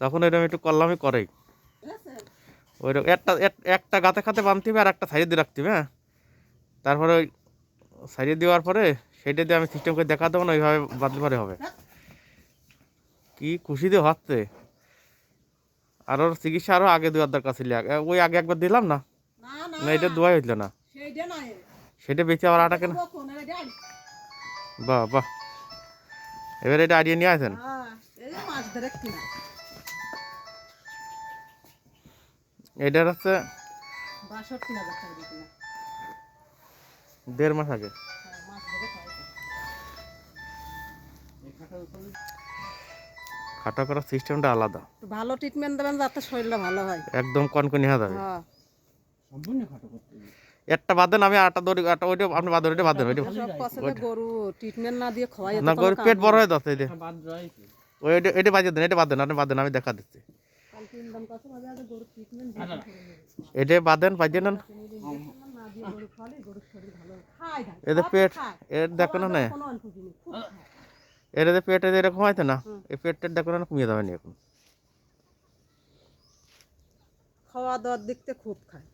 তখন এরকম একটু করলামই করেই ওই একটা গাতে খাতে বাঁধতে হবে আর একটা সাইডে দিয়ে রাখতে হবে। হ্যাঁ, তারপরে ওই সাইডে দেওয়ার পরে সেইটা দিয়ে আমি সিস্টেম করে দেখা দেবো না, ওইভাবে বাঁধলে পরে হবে। কি খুশি দিয়ে হচ্ছে। আর ওর চিকিৎসা আরও আগে দেওয়ার দরকার ছিল। ওই আগে একবার দিলাম না, না এটা দোয়াই হইল না, সেটা বেঁচে আবার আটা কেন। বাহ বাহ, এবার এটা আইডিয়া নিয়ে আসেন। এটার হচ্ছে 1.5 মাস আগে। খাটা করার সিস্টেমটা আলাদা, ভালো ট্রিটমেন্ট দেবেন যাতে শরীরটা ভালো হয়, একদম কনকনি হয়ে যাবে। একটা বাঁধেন, আমি আটা দড়ি আটা ওইটা আপনি বাঁধেন, ওইটা বাঁধেন, ওইটা গরু ট্রিটমেন্ট না দিয়ে খাওয়াই না, গরুর পেট বড় হয়ে যাচ্ছে। ওইটা এটা বাজিয়ে দেন, এটা বাঁধেন, আপনি বাঁধেন, আমি দেখা দিচ্ছি। এটা বাঁধেন, বাজিয়ে নেন। এদের পেট এর দেখো না, এর যে পেট এরকম হয়েছে না, এই পেটটা দেখো না কমিয়ে যাবে না এখন। খাওয়া দাওয়ার দিকতে খুব খায়।